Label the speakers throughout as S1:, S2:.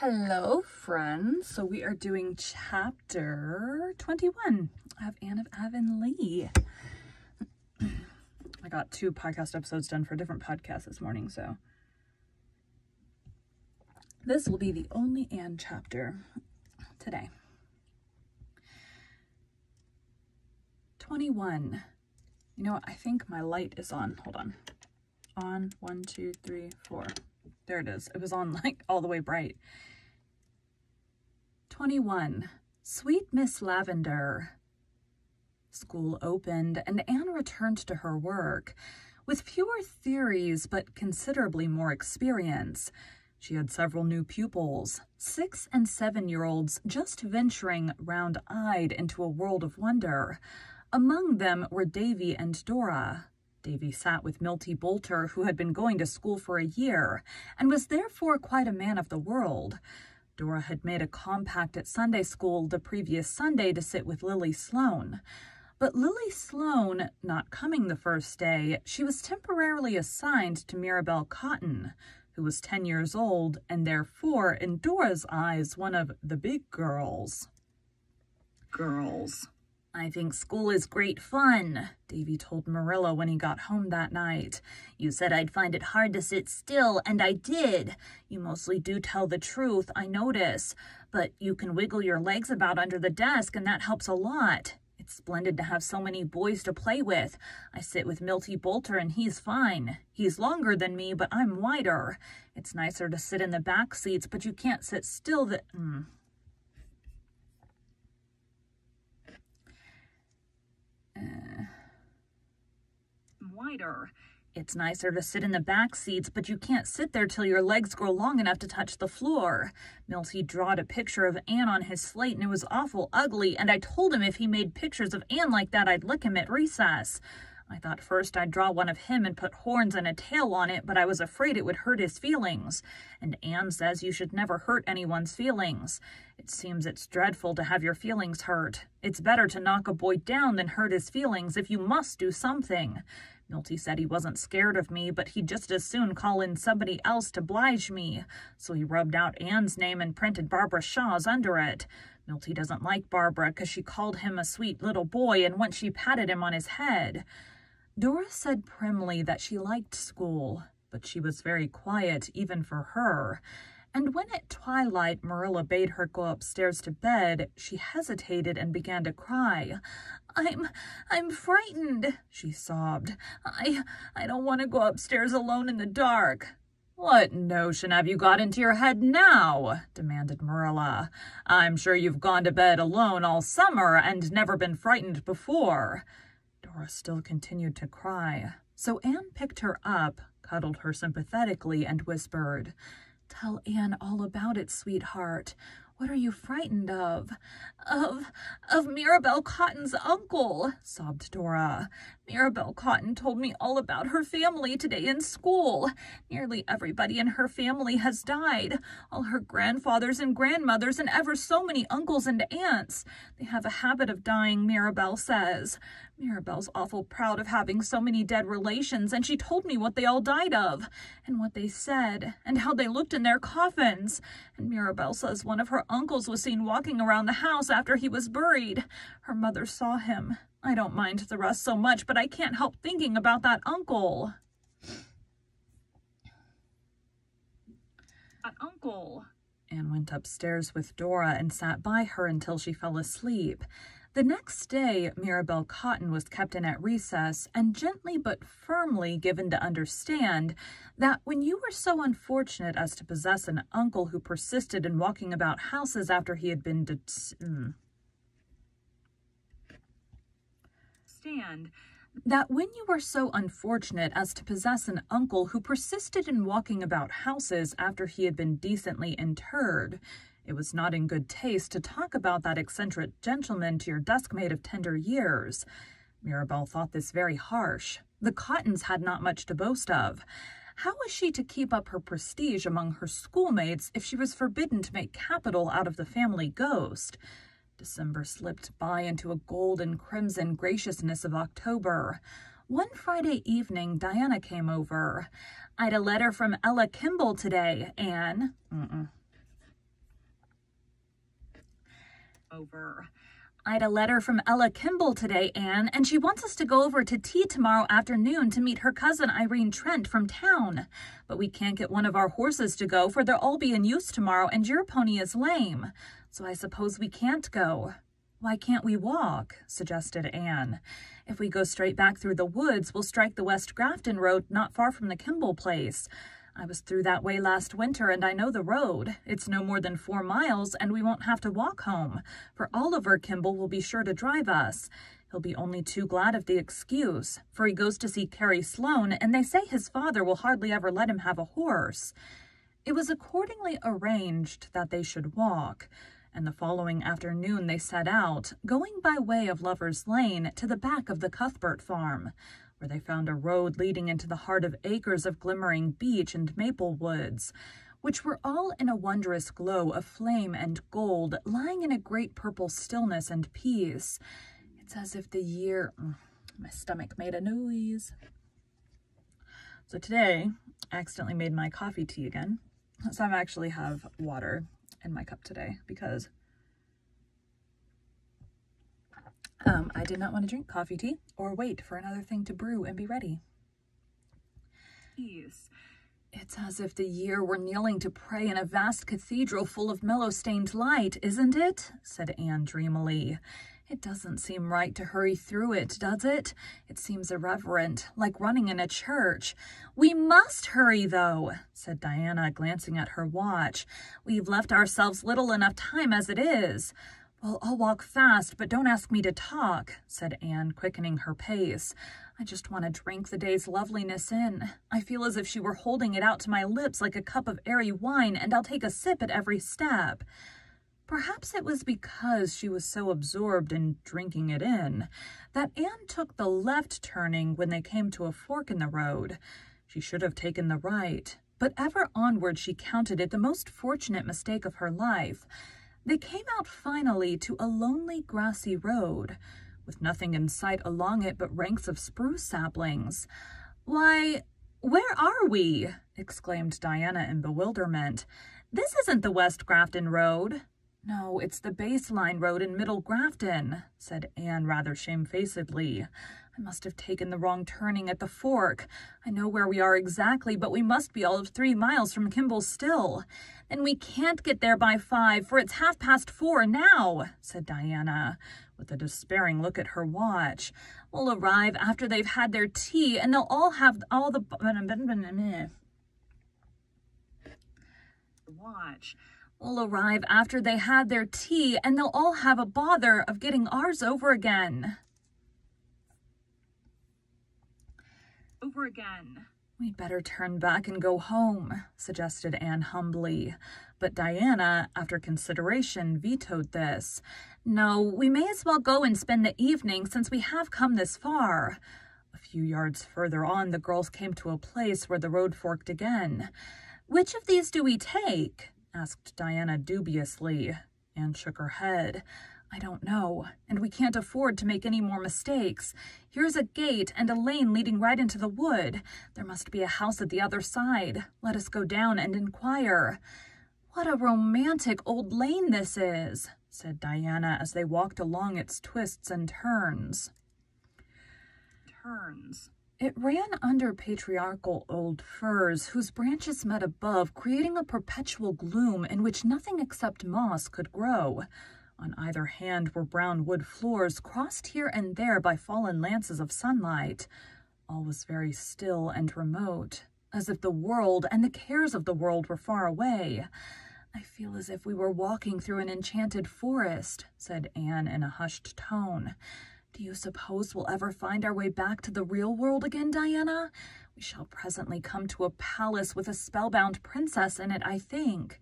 S1: Hello, friends. So we are doing chapter 21 of Anne of Avonlea. I got 2 podcast episodes done for different podcasts this morning, so this will be the only Anne chapter today. 21. You know what? I think my light is on. Hold on. On. 1, 2, 3, 4. There it is. It was on like all the way bright. 21. Sweet Miss Lavendar. School opened, and Anne returned to her work. With fewer theories, but considerably more experience. She had several new pupils, 6- and 7-year-olds just venturing round-eyed into a world of wonder. Among them were Davy and Dora. Davy sat with Milty Boulter, who had been going to school for a year, and was therefore quite a man of the world. Dora had made a compact at Sunday school the previous Sunday to sit with Lily Sloane. But Lily Sloane not coming the first day, she was temporarily assigned to Mirabel Cotton, who was 10 years old, and therefore, in Dora's eyes, one of the big girls. I think school is great fun, Davy told Marilla when he got home that night. You said I'd find it hard to sit still, and I did. You mostly do tell the truth, I notice. But you can wiggle your legs about under the desk, and that helps a lot. It's splendid to have so many boys to play with. I sit with Milty Boulter, and he's fine. He's longer than me, but I'm wider. It's nicer to sit in the back seats, but you can't sit still wider. It's nicer to sit in the back seats, but you can't sit there till your legs grow long enough to touch the floor. Milty drawed a picture of Anne on his slate, and it was awful ugly, and I told him if he made pictures of Anne like that, I'd lick him at recess. I thought first I'd draw one of him and put horns and a tail on it, but I was afraid it would hurt his feelings. And Anne says you should never hurt anyone's feelings. It seems it's dreadful to have your feelings hurt. It's better to knock a boy down than hurt his feelings if you must do something. Milty said he wasn't scared of me, but he'd just as soon call in somebody else to oblige me. So he rubbed out Anne's name and printed Barbara Shaw's under it. Milty doesn't like Barbara because she called him a sweet little boy, and once she patted him on his head. Dora said primly that she liked school, but she was very quiet even for her. And when at twilight Marilla bade her go upstairs to bed, she hesitated and began to cry. I'm frightened, she sobbed. I don't want to go upstairs alone in the dark. What notion have you got into your head now? Demanded Marilla. I'm sure you've gone to bed alone all summer and never been frightened before. Dora still continued to cry. So Anne picked her up, cuddled her sympathetically, and whispered, Tell Anne all about it, sweetheart. What are you frightened of? Of Mirabel Cotton's uncle, sobbed Dora. Mirabel Cotton told me all about her family today in school. Nearly everybody in her family has died. All her grandfathers and grandmothers and ever so many uncles and aunts. They have a habit of dying, Mirabel says. Mirabel's awful proud of having so many dead relations, and she told me what they all died of, and what they said, and how they looked in their coffins. And Mirabel says one of her uncles was seen walking around the house after he was buried. Her mother saw him. I don't mind the rest so much, but I can't help thinking about that uncle. Anne went upstairs with Dora and sat by her until she fell asleep. The next day, Mirabel Cotton was kept in at recess and gently but firmly given to understand that when you were so unfortunate as to possess an uncle who persisted in walking about houses after he had been that when you were so unfortunate as to possess an uncle who persisted in walking about houses after he had been decently interred, it was not in good taste to talk about that eccentric gentleman to your deskmate of tender years. Mirabel thought this very harsh. The Cottons had not much to boast of. How was she to keep up her prestige among her schoolmates if she was forbidden to make capital out of the family ghost? December slipped by into a gold and crimson graciousness of October. One Friday evening, Diana came over. I'd a letter from Ella Kimball today, Anne. over. I had a letter from Ella Kimball today, Anne, and she wants us to go over to tea tomorrow afternoon to meet her cousin Irene Trent from town. But we can't get one of our horses to go, for they'll all be in use tomorrow, and your pony is lame. So I suppose we can't go. Why can't we walk? Suggested Anne. If we go straight back through the woods, we'll strike the West Grafton Road not far from the Kimball place. I was through that way last winter, and I know the road. It's no more than 4 miles, and we won't have to walk home, for Oliver Kimball will be sure to drive us. He'll be only too glad of the excuse, for he goes to see Carrie Sloane, and they say his father will hardly ever let him have a horse. It was accordingly arranged that they should walk, and the following afternoon they set out, going by way of Lover's Lane to the back of the Cuthbert farm, where they found a road leading into the heart of acres of glimmering beech and maple woods, which were all in a wondrous glow of flame and gold, lying in a great purple stillness and peace. It's as if the year... My stomach made a noise. So today, I accidentally made my coffee tea again. So I actually have water in my cup today because I did not want to drink coffee tea or wait for another thing to brew and be ready. Yes. It's as if the year were kneeling to pray in a vast cathedral full of mellow-stained light, isn't it? Said Anne dreamily. It doesn't seem right to hurry through it, does it? It seems irreverent, like running in a church. We must hurry, though, said Diana, glancing at her watch. We've left ourselves little enough time as it is. Well, I'll walk fast, but don't ask me to talk, said Anne, quickening her pace. I just want to drink the day's loveliness in. I feel as if she were holding it out to my lips like a cup of airy wine, and I'll take a sip at every step. Perhaps it was because she was so absorbed in drinking it in that Anne took the left turning when they came to a fork in the road. She should have taken the right, but ever onward she counted it the most fortunate mistake of her life. They came out finally to a lonely grassy road, with nothing in sight along it but ranks of spruce saplings. Why, where are we? Exclaimed Diana in bewilderment. This isn't the West Grafton Road. No, it's the Baseline Road in Middle Grafton, said Anne rather shamefacedly. I must have taken the wrong turning at the fork. I know where we are exactly, but we must be all of 3 miles from Kimball still. Then we can't get there by 5, for it's 4:30 now, said Diana, with a despairing look at her watch. We'll arrive after they've had their tea, and they'll all have all the... Watch. We'll arrive after they had their tea, and they'll all have a bother of getting ours over again. We'd better turn back and go home, suggested Anne humbly. But Diana, after consideration, vetoed this. No, we may as well go and spend the evening since we have come this far. A few yards further on, the girls came to a place where the road forked again. Which of these do we take? Asked Diana dubiously. Anne shook her head. I don't know, and we can't afford to make any more mistakes. Here's a gate and a lane leading right into the wood. There must be a house at the other side. Let us go down and inquire. What a romantic old lane this is, said Diana as they walked along its twists and turns. It ran under patriarchal old firs whose branches met above, creating a perpetual gloom in which nothing except moss could grow. On either hand were brown wood floors, crossed here and there by fallen lances of sunlight. All was very still and remote, as if the world and the cares of the world were far away. I feel as if we were walking through an enchanted forest, said Anne in a hushed tone. Do you suppose we'll ever find our way back to the real world again, Diana? We shall presently come to a palace with a spellbound princess in it, I think.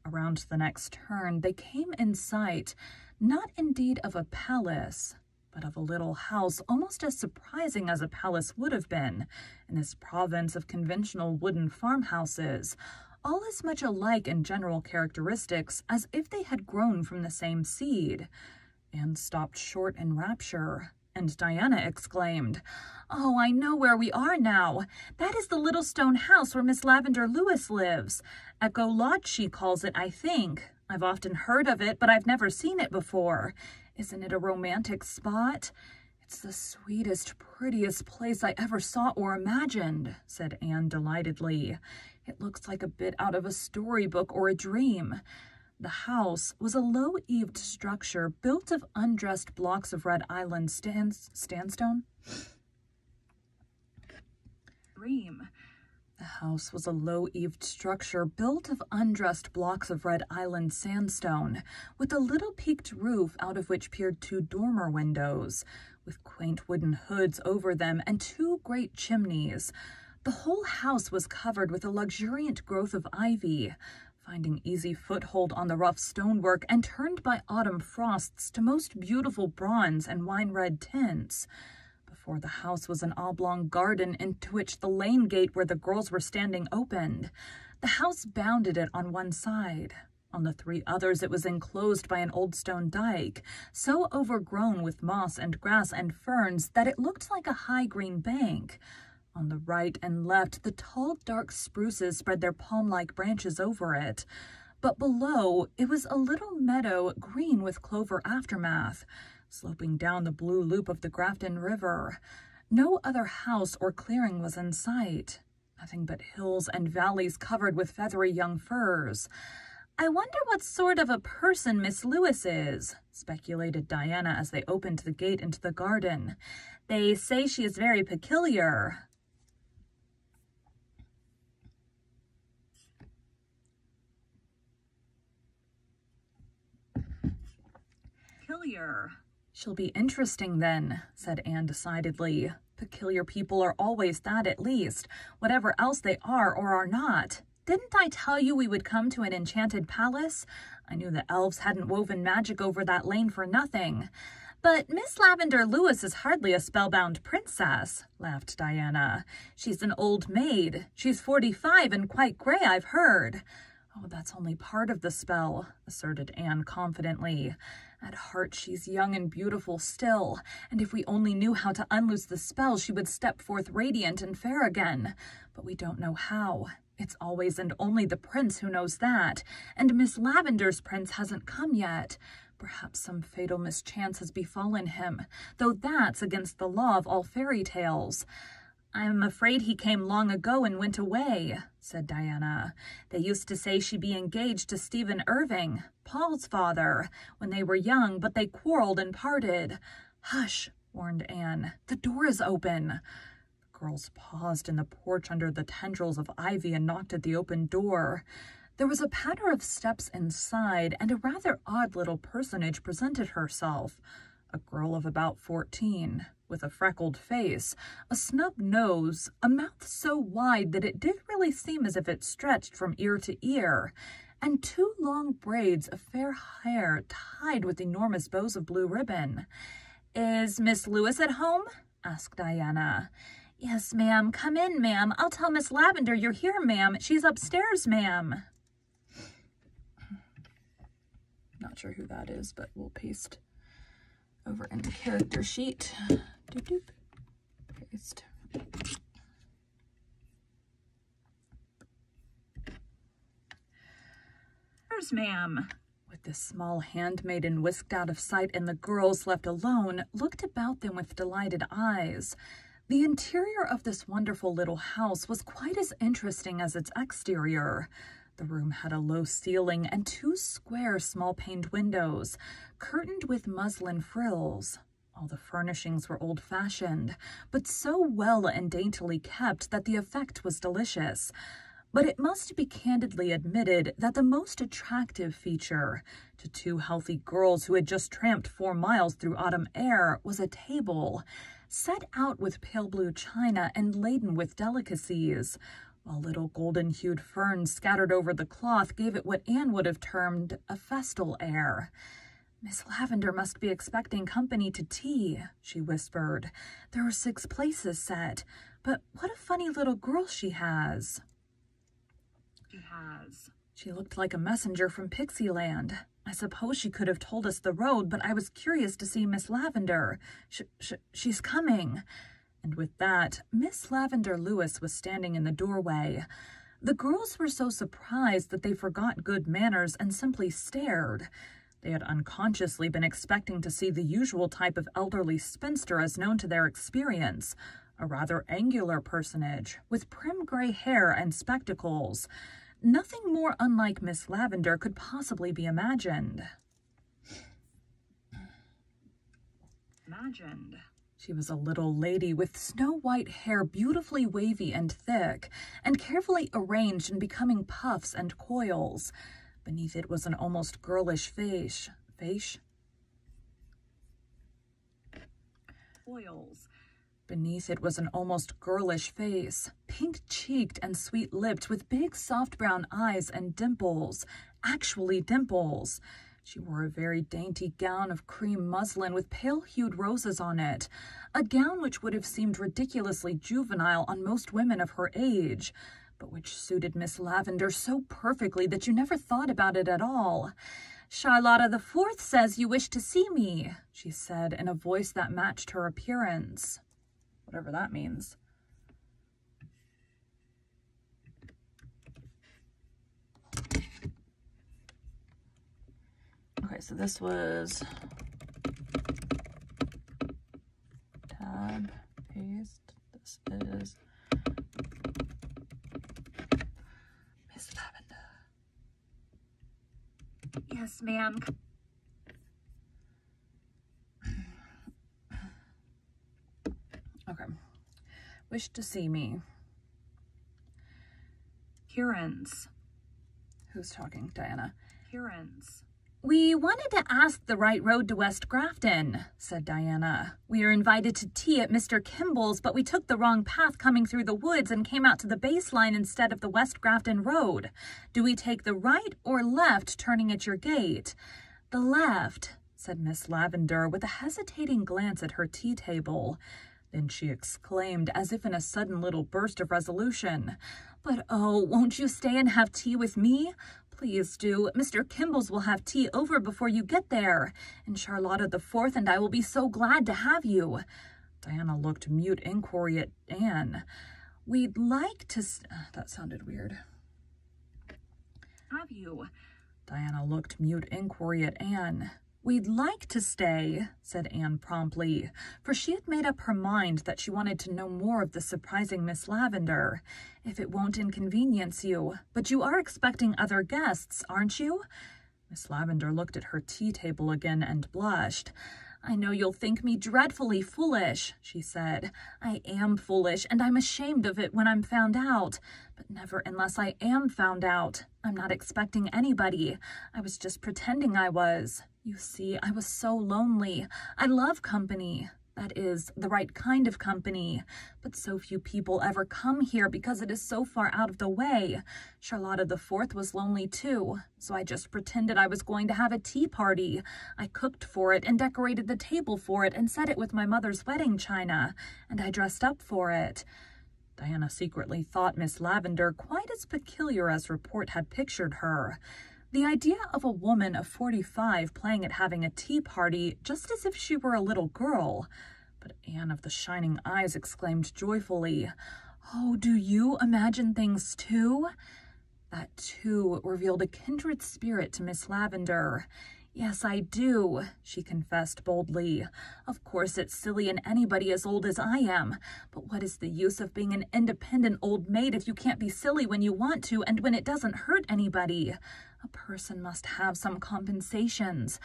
S1: Around the next turn, they came in sight, not indeed of a palace, but of a little house almost as surprising as a palace would have been in this province of conventional wooden farmhouses, all as much alike in general characteristics as if they had grown from the same seed. Anne stopped short in rapture. And Diana exclaimed, "Oh, I know where we are now. That is the little stone house where Miss Lavendar Lewis lives. Echo Lodge, she calls it, I think. I've often heard of it, but I've never seen it before. Isn't it a romantic spot?" "It's the sweetest, prettiest place I ever saw or imagined," said Anne delightedly. "It looks like a bit out of a storybook or a dream." The house was a low-eaved structure built of undressed blocks of Red Island sandstone. The house was a low-eaved structure built of undressed blocks of Red Island sandstone, with a little peaked roof out of which peered two dormer windows, with quaint wooden hoods over them and two great chimneys. The whole house was covered with a luxuriant growth of ivy, finding easy foothold on the rough stonework and turned by autumn frosts to most beautiful bronze and wine-red tints. Before the house was an oblong garden into which the lane gate where the girls were standing opened. The house bounded it on one side. On the three others it was enclosed by an old stone dike, so overgrown with moss and grass and ferns that it looked like a high green bank. On the right and left, the tall, dark spruces spread their palm-like branches over it. But below, it was a little meadow green with clover aftermath, sloping down the blue loop of the Grafton River. No other house or clearing was in sight. Nothing but hills and valleys covered with feathery young firs. "I wonder what sort of a person Miss Lewis is," speculated Diana as they opened the gate into the garden. "They say she is very peculiar." "She'll be interesting then," said Anne decidedly. "Peculiar people are always that, at least, whatever else they are or are not. Didn't I tell you we would come to an enchanted palace? I knew the elves hadn't woven magic over that lane for nothing." "But Miss Lavendar Lewis is hardly a spellbound princess," laughed Diana. "She's an old maid. She's 45 and quite gray, I've heard." "Oh, that's only part of the spell," asserted Anne confidently. "At heart, she's young and beautiful still, and if we only knew how to unloose the spell, she would step forth radiant and fair again. But we don't know how. It's always and only the prince who knows that, and Miss Lavendar's prince hasn't come yet. Perhaps some fatal mischance has befallen him, though that's against the law of all fairy tales." "I'm afraid he came long ago and went away," said Diana. "They used to say she'd be engaged to Stephen Irving, Paul's father, when they were young, but they quarreled and parted." "Hush," warned Anne. "The door is open." The girls paused in the porch under the tendrils of ivy and knocked at the open door. There was a patter of steps inside, and a rather odd little personage presented herself. A girl of about 14, with a freckled face, a snub nose, a mouth so wide that it did really seem as if it stretched from ear to ear, and two long braids of fair hair tied with enormous bows of blue ribbon. "Is Miss Lewis at home?" asked Diana. "Yes, ma'am. Come in, ma'am. I'll tell Miss Lavendar you're here, ma'am. She's upstairs, ma'am." Not sure who that is, but we'll paste over in the character sheet. Doop, doop. Paste. "There's ma'am." With the small handmaiden whisked out of sight and the girls left alone, looked about them with delighted eyes. The interior of this wonderful little house was quite as interesting as its exterior. The room had a low ceiling and two square small-paned windows, curtained with muslin frills. All the furnishings were old-fashioned, but so well and daintily kept that the effect was delicious. But it must be candidly admitted that the most attractive feature to two healthy girls who had just tramped 4 miles through autumn air was a table, set out with pale blue china and laden with delicacies, while little golden-hued ferns scattered over the cloth gave it what Anne would have termed a festal air. "Miss Lavendar must be expecting company to tea," she whispered. "There are 6 places set, but what a funny little girl she has." She looked like a messenger from Pixieland. I suppose she could have told us the road, but I was curious to see Miss Lavendar. She's coming." And with that, Miss Lavendar Lewis was standing in the doorway. The girls were so surprised that they forgot good manners and simply stared. They had unconsciously been expecting to see the usual type of elderly spinster as known to their experience, a rather angular personage with prim gray hair and spectacles. Nothing more unlike Miss Lavendar could possibly be imagined. She was a little lady with snow-white hair beautifully wavy and thick, and carefully arranged in becoming puffs and coils. Beneath it was an almost girlish face. Beneath it was an almost girlish face, pink-cheeked and sweet-lipped, with big soft brown eyes and dimples, actually dimples. She wore a very dainty gown of cream muslin with pale-hued roses on it, a gown which would have seemed ridiculously juvenile on most women of her age, but which suited Miss Lavendar so perfectly that you never thought about it at all. "Charlotta the Fourth says you wish to see me," she said in a voice that matched her appearance. Whatever that means. Okay, so this was tab, paste. This is Miss Lavendar.
S2: Yes, ma'am.
S1: Okay. Wish to see me.
S2: Kieran's.
S1: Who's talking? Diana.
S2: Kieran's.
S1: "We wanted to ask the right road to West Grafton," said Diana. "We are invited to tea at Mr. Kimball's, but we took the wrong path coming through the woods and came out to the baseline instead of the West Grafton Road. Do we take the right or left turning at your gate?" "The left," said Miss Lavendar with a hesitating glance at her tea table. Then she exclaimed, as if in a sudden little burst of resolution, "But oh, won't you stay and have tea with me? Please do. Mr. Kimball's will have tea over before you get there, and Charlotta the Fourth and I will be so glad to have you." Diana looked mute inquiry at Anne. "We'd like to..." That sounded weird.
S2: "Have you?"
S1: Diana looked mute inquiry at Anne. "We'd like to stay," said Anne promptly, for she had made up her mind that she wanted to know more of the surprising Miss Lavendar, "if it won't inconvenience you. But you are expecting other guests, aren't you?" Miss Lavendar looked at her tea table again and blushed. "I know you'll think me dreadfully foolish," she said. "I am foolish, and I'm ashamed of it when I'm found out. But never unless I am found out. I'm not expecting anybody. I was just pretending I was. You see, I was so lonely. I love company. That is, the right kind of company. But so few people ever come here because it is so far out of the way. Charlotta the Fourth was lonely too, so I just pretended I was going to have a tea party. I cooked for it and decorated the table for it and set it with my mother's wedding china, and I dressed up for it." Diana secretly thought Miss Lavendar quite as peculiar as report had pictured her. The idea of a woman of 45 playing at having a tea party just as if she were a little girl. But Anne of the shining eyes exclaimed joyfully, "Oh, do you imagine things too?" That too revealed a kindred spirit to Miss Lavendar. "Yes, I do," she confessed boldly. "Of course it's silly in anybody as old as I am, but what is the use of being an independent old maid if you can't be silly when you want to and when it doesn't hurt anybody? A person must have some compensations.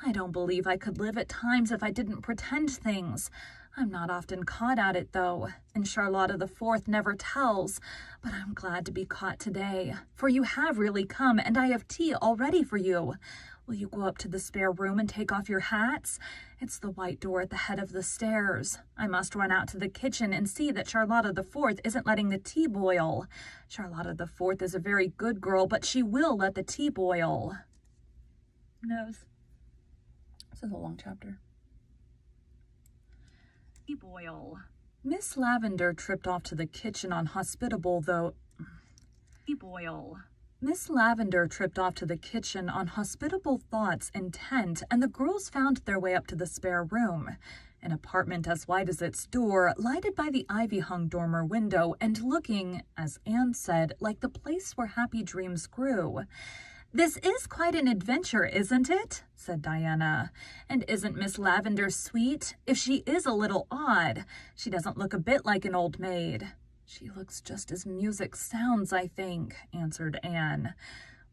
S1: I don't believe I could live at times if I didn't pretend things. I'm not often caught at it, though, and Charlotta the Fourth never tells. But I'm glad to be caught today, for you have really come, and I have tea all ready for you. Will you go up to the spare room and take off your hats? It's the white door at the head of the stairs. I must run out to the kitchen and see that Charlotta the Fourth isn't letting the tea boil. Charlotta the Fourth is a very good girl, but she will let the tea boil." Knows. This is a long chapter.
S2: Tea boil.
S1: Miss Lavendar tripped off to the kitchen on hospitable, though...
S2: Tea boil.
S1: Miss Lavendar tripped off to the kitchen on hospitable thoughts intent, and the girls found their way up to the spare room. An apartment as wide as its door, lighted by the ivy-hung dormer window, and looking, as Anne said, like the place where happy dreams grew. "This is quite an adventure, isn't it?" said Diana. "And isn't Miss Lavendar sweet? If she is a little odd. She doesn't look a bit like an old maid." "She looks just as music sounds, I think," answered Anne.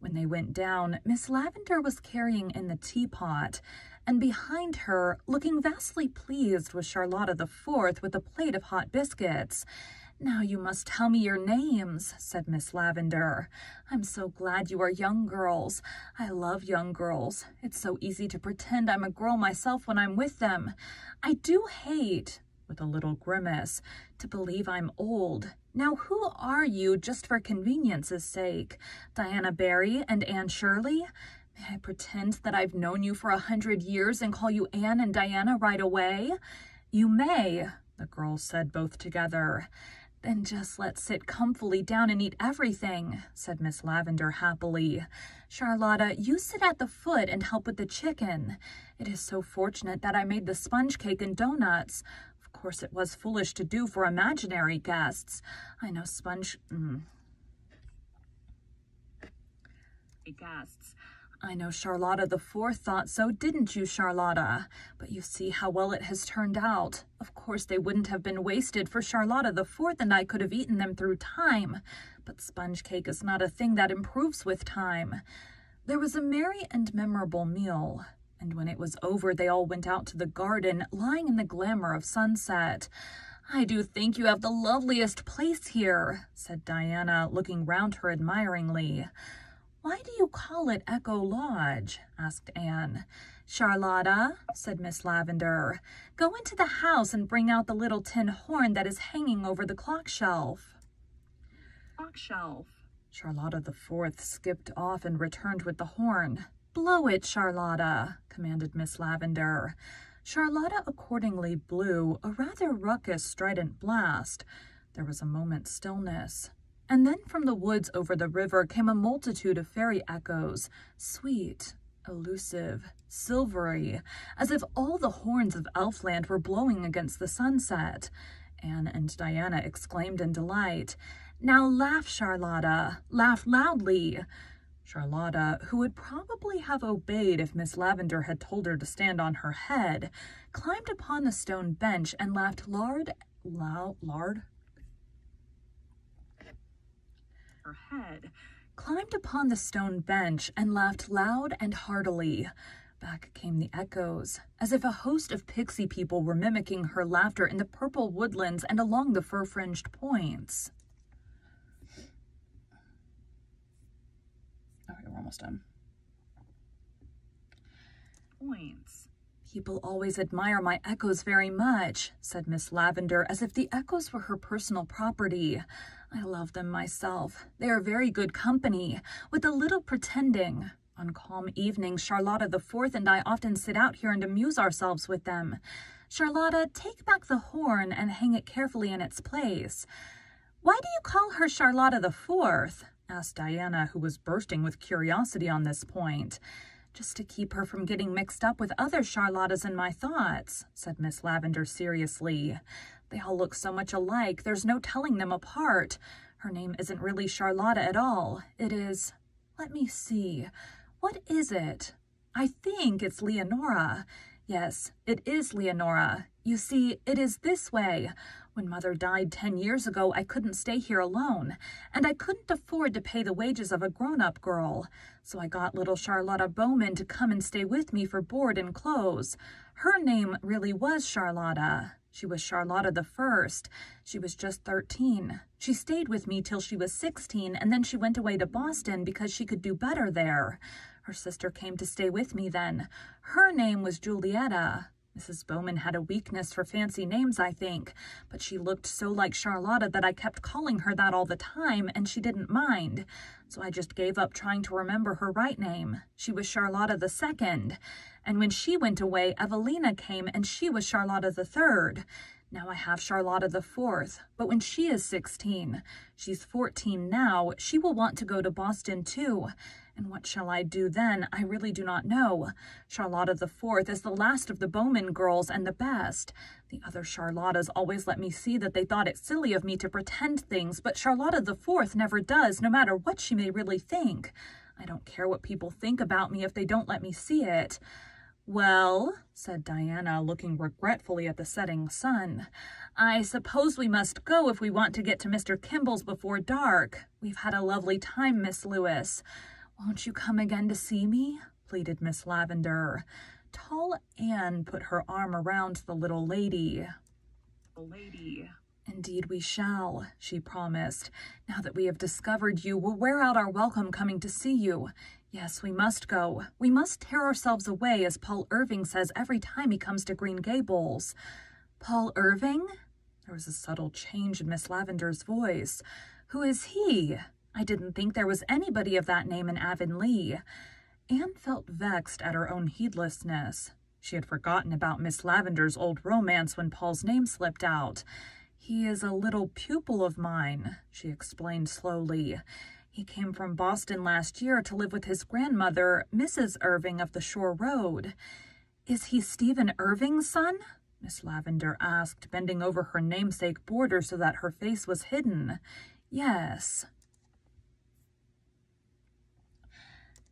S1: When they went down, Miss Lavendar was carrying in the teapot, and behind her, looking vastly pleased, was Charlotta the Fourth with a plate of hot biscuits. "Now you must tell me your names," said Miss Lavendar. "I'm so glad you are young girls. I love young girls. It's so easy to pretend I'm a girl myself when I'm with them. I do hate," with a little grimace, "to believe I'm old. Now who are you, just for convenience's sake? Diana Barry and Anne Shirley? May I pretend that I've known you for 100 years and call you Anne and Diana right away?" "You may," the girls said both together. "Then just let's sit comfily down and eat everything," said Miss Lavendar happily. "Charlotta, you sit at the foot and help with the chicken. It is so fortunate that I made the sponge cake and donuts. Of course, it was foolish to do for imaginary guests. I know
S2: Guests.
S1: I know Charlotta the Fourth thought so, didn't you, Charlotta? But you see how well it has turned out. Of course they wouldn't have been wasted, for Charlotta the Fourth and I could have eaten them through time. But sponge cake is not a thing that improves with time." There was a merry and memorable meal, and when it was over they all went out to the garden, lying in the glamour of sunset. "I do think you have the loveliest place here," said Diana, looking round her admiringly. "Why do you call it Echo Lodge?" asked Anne. "Charlotta," said Miss Lavendar, "go into the house and bring out the little tin horn that is hanging over the clock shelf."
S2: Clock shelf.
S1: Charlotta the Fourth skipped off and returned with the horn. "Blow it, Charlotta," commanded Miss Lavendar. Charlotta accordingly blew a rather ruckus, strident blast. There was a moment's stillness. And then from the woods over the river came a multitude of fairy echoes, sweet, elusive, silvery, as if all the horns of Elfland were blowing against the sunset. Anne and Diana exclaimed in delight, "Now laugh, Charlotta, laugh loudly." Charlotta, who would probably have obeyed if Miss Lavendar had told her to stand on her head, climbed upon the stone bench and laughed climbed upon the stone bench and laughed loud and heartily. Back came the echoes, as if a host of pixie people were mimicking her laughter in the purple woodlands and along the fir-fringed points. Okay, we're almost done.
S2: Points.
S1: "People always admire my echoes very much," said Miss Lavendar, as if the echoes were her personal property. "I love them myself. They are very good company, with a little pretending. On calm evenings, Charlotta the Fourth and I often sit out here and amuse ourselves with them. Charlotta, take back the horn and hang it carefully in its place." "Why do you call her Charlotta the Fourth?" asked Diana, who was bursting with curiosity on this point. "Just to keep her from getting mixed up with other Charlottas in my thoughts," said Miss Lavendar seriously. "They all look so much alike, there's no telling them apart. Her name isn't really Charlotta at all. It is, let me see, what is it? I think it's Leonora. Yes, it is Leonora. You see, it is this way. When Mother died 10 years ago, I couldn't stay here alone, and I couldn't afford to pay the wages of a grown-up girl. So I got little Charlotta Bowman to come and stay with me for board and clothes. Her name really was Charlotta. She was Charlotta the First. She was just 13. She stayed with me till she was 16, and then she went away to Boston because she could do better there. Her sister came to stay with me then. Her name was Julietta. Mrs. Bowman had a weakness for fancy names, I think, but she looked so like Charlotta that I kept calling her that all the time, and she didn't mind. So I just gave up trying to remember her right name. She was Charlotta the Second. And when she went away, Evelina came, and she was Charlotta the Third. Now I have Charlotta the Fourth, but when she is 16, she's 14 now, she will want to go to Boston too. And what shall I do then? I really do not know. Charlotta the Fourth is the last of the Bowman girls and the best. The other Charlottas always let me see that they thought it silly of me to pretend things, but Charlotta the Fourth never does, no matter what she may really think. I don't care what people think about me if they don't let me see it. Well, said Diana, looking regretfully at the setting sun, I suppose we must go if we want to get to Mr. Kimball's before dark. We've had a lovely time, Miss Lewis. Won't you come again to see me? Pleaded Miss Lavendar. Tall Anne put her arm around the little lady. Indeed we shall, she promised. Now that we have discovered you, we'll wear out our welcome coming to see you. Yes, we must go. We must tear ourselves away, as Paul Irving says every time he comes to Green Gables. Paul Irving? There was a subtle change in Miss Lavendar's voice. Who is he? I didn't think there was anybody of that name in Avonlea. Anne felt vexed at her own heedlessness. She had forgotten about Miss Lavendar's old romance when Paul's name slipped out. He is a little pupil of mine, she explained slowly. He came from Boston last year to live with his grandmother, Mrs. Irving of the Shore Road. Is he Stephen Irving's son? Miss Lavendar asked, bending over her namesake border so that her face was hidden. Yes.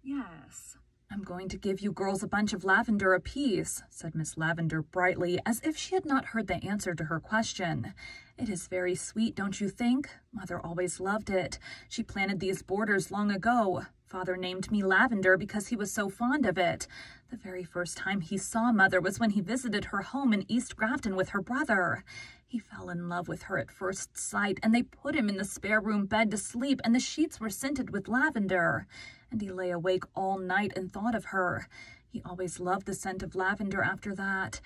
S2: Yes.
S1: I'm going to give you girls a bunch of lavender apiece, said Miss Lavendar brightly, as if she had not heard the answer to her question. It is very sweet, don't you think? Mother always loved it. She planted these borders long ago. Father named me Lavendar because he was so fond of it. The very first time he saw Mother was when he visited her home in East Grafton with her brother. He fell in love with her at first sight, and they put him in the spare room bed to sleep, and the sheets were scented with lavender. And he lay awake all night and thought of her. He always loved the scent of lavender after that.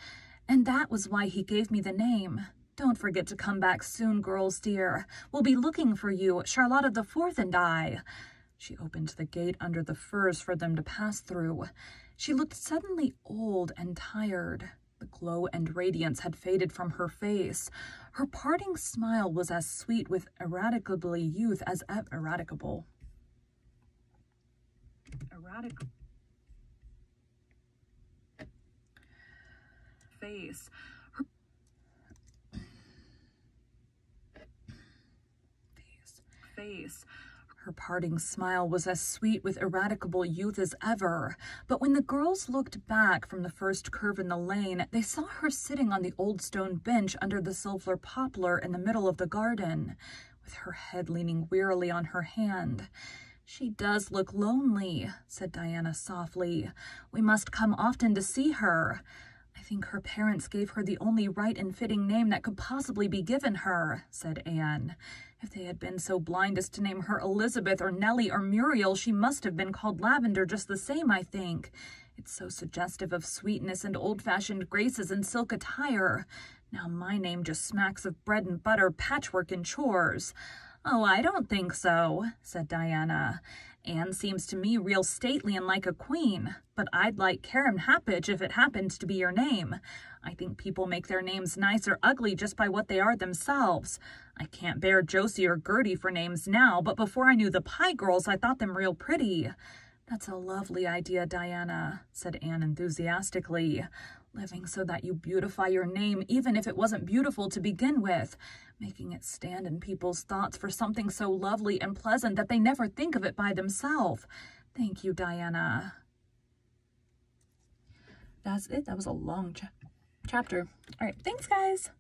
S1: And that was why he gave me the name. Don't forget to come back soon, girls dear. We'll be looking for you, Charlotta the Fourth and I. She opened the gate under the firs for them to pass through. She looked suddenly old and tired. The glow and radiance had faded from her face. Her parting smile was as sweet with eradicable youth as eradicable.
S2: Face.
S1: Her parting smile was as sweet with eradicable youth as ever, but when the girls looked back from the first curve in the lane, they saw her sitting on the old stone bench under the silver poplar in the middle of the garden, with her head leaning wearily on her hand. She does look lonely, said Diana softly. We must come often to see her. I think her parents gave her the only right and fitting name that could possibly be given her, said Anne. If they had been so blind as to name her Elizabeth or Nellie or Muriel, she must have been called Lavendar just the same, I think. It's so suggestive of sweetness and old-fashioned graces and silk attire. Now my name just smacks of bread and butter, patchwork, and chores. Oh, I don't think so, said Diana. Anne seems to me real stately and like a queen, but I'd like Karen Happage if it happened to be your name. I think people make their names nice or ugly just by what they are themselves. I can't bear Josie or Gertie for names now, but before I knew the Pye girls, I thought them real pretty. That's a lovely idea, Diana, said Anne enthusiastically. Living so that you beautify your name, even if it wasn't beautiful to begin with. Making it stand in people's thoughts for something so lovely and pleasant that they never think of it by themselves. Thank you, Diana. That's it. That was a long chapter. All right. Thanks, guys.